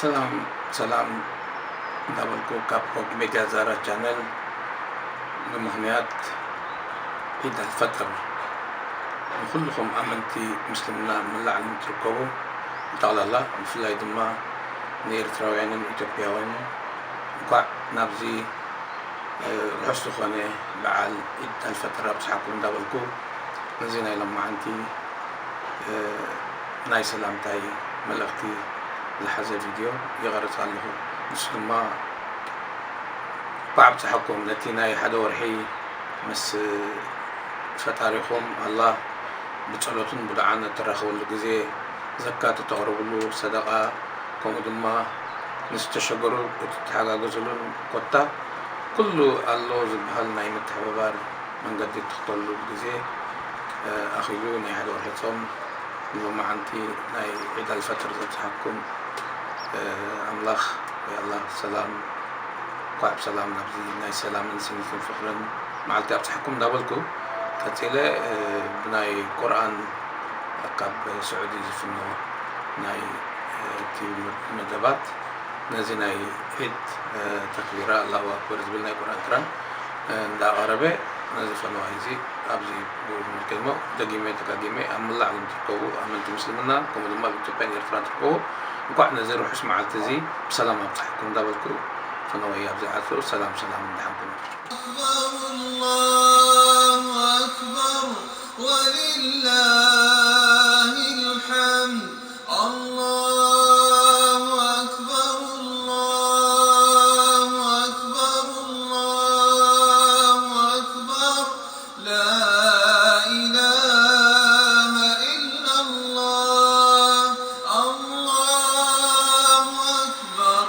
ሰላም እንዳበልኩ ካብ ሆፕ ሚድያ ዛራ ቻነል ንምክንያት ዒድ አልፈጥር ንኩልኩም ኣመንቲ ምስልምና መላዕሊ ትርከቡ ጠቕላላ ብፍላይ ድማ ንኤርትራውያንን ኢትዮጵያውያንን እንኳዕ ናብዚ ርሑስ ዝኾነ በዓል ዒድ አልፈጥር ኣብፅሓኩም እንዳበልኩ ነዚ ናይ ሎማዓንቲ ናይ ሰላምታይ መልእኽቲ ዝሓዘ ቪድዮ ይቐርፅ ኣለኹ። ንሱ ድማ ባዕብፅሓኩም ነቲ ናይ ሓደ ወርሒ ምስ ፈጣሪኹም ኣላህ ብፀሎትን ብዱዓን እትራኸበሉ ግዜ ዘካት እተቕርብሉ ሰደቃ ከምኡ ድማ ንዝተሸገሩ እትተሓጋገዝሉን ኮታ ኩሉ ኣሎ ዝበሃል ናይ ምትሕብባር መንገዲ እትኽተሉ ግዜ ኣኺሉ ናይ ሓደ ወርሒ ፆም ንሎማዓንቲ ናይ ዒድ አልፈጥር ዘብፅሓኩም ኣምላኽ ወይ ኣላህ ሰላም እንኳዕ ብሰላም ናብዚ ናይ ሰላምን ስኒትን ፍቅርን መዓልቲ ኣብፅሓኩም እንዳበልኩ ቀፂለ ብናይ ቁርኣን ካብ ስዑዲ ዝፍኖ ናይ እቲ መደባት ነዚ ናይ ዒድ ተክቢራ አላሁ አክበር ዝብል ናይ ቁርኣን ቅራን እንዳቀረበ ነዚ ፈነዋይ እዚ ኣብዚ ምልክሞ ደጊሜ ተጋጊሜ ኣብ መላዕሊ ትርከቡ ኣመንቲ ምስልምና ከምኡ ድማ ብኢትዮጵያን ኤርትራን ትርከቡ እንኳዕ ነዚ ርሑስ መዓልቲ እዚ ብሰላም ኣብፅሓኩም እንዳበልኩ ፈነዋይ ኣብዚ ዓፅሩ ሰላም እንዳሓንኩም አላሁ አክበር ወሊላሂ ልሐምድ አላሁ አክበር አላሁ አክበር አላሁ አክበር ላ ኢላሃ ኢለላህ አላሁ አክበር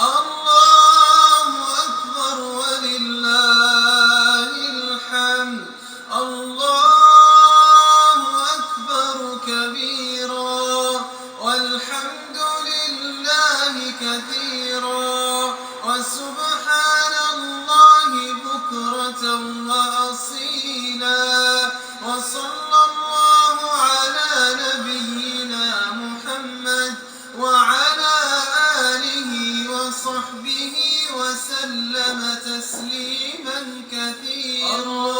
አላሁ አክበር ወሊላሂ ልሐምድ الله أكبر كبيرا والحمد لله كثيرا وسبحان الله بكرة وأصيلا وصلى الله على نبينا محمد وعلى آله وصحبه وسلم تسليما كثيرا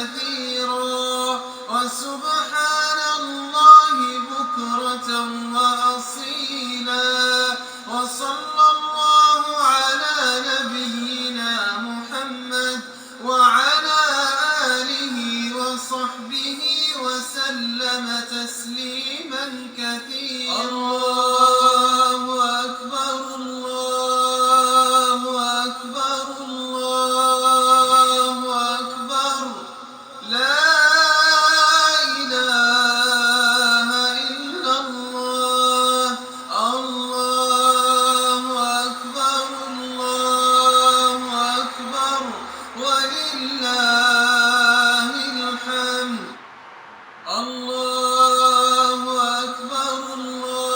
كثيرا وسبحان الله بكرة وأصيلا وصلى الله على نبينا محمد وعلى آله وصحبه وسلم تسليما كثيرا الله أكبر الله أكبر الله أكبر لا إله إلا الله الله أكبر الله أكبر ولله الحمد الله أكبر الله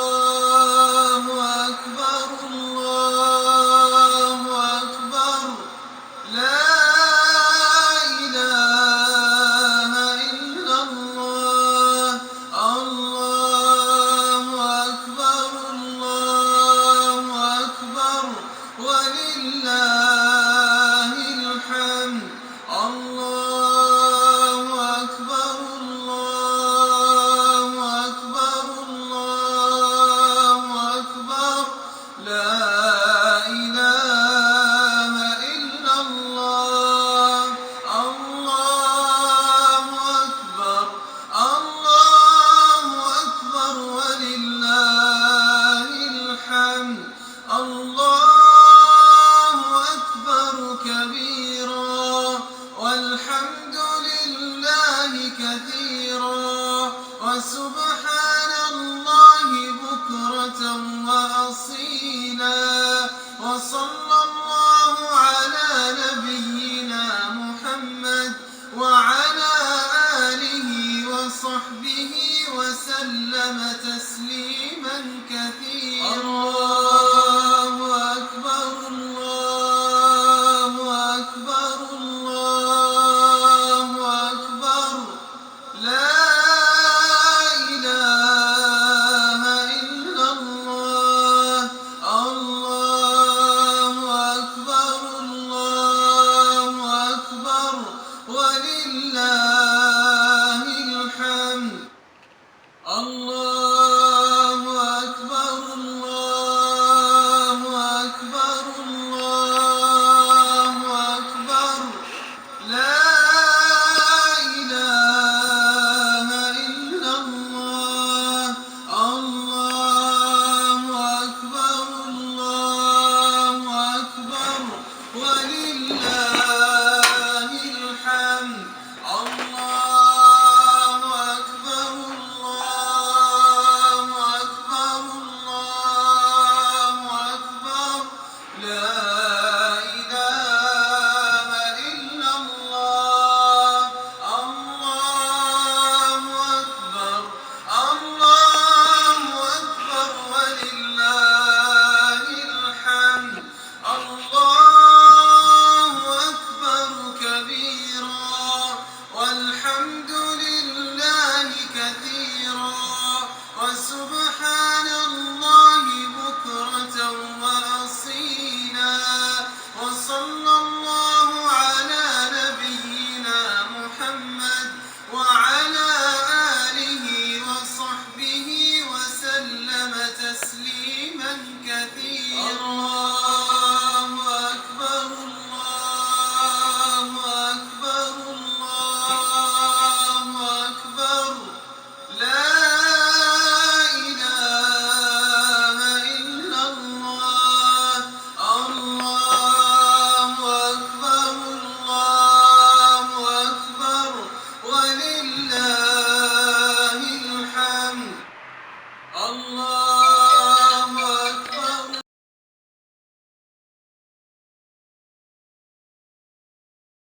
ولله الحمد. الله أكبر كبيرا والحمد لله كثيرا وسبحان الله بكرة وأصيلا. وصلى الله على نبينا محمد وعلى آله وصحبه وسلم تسليما كثيرا.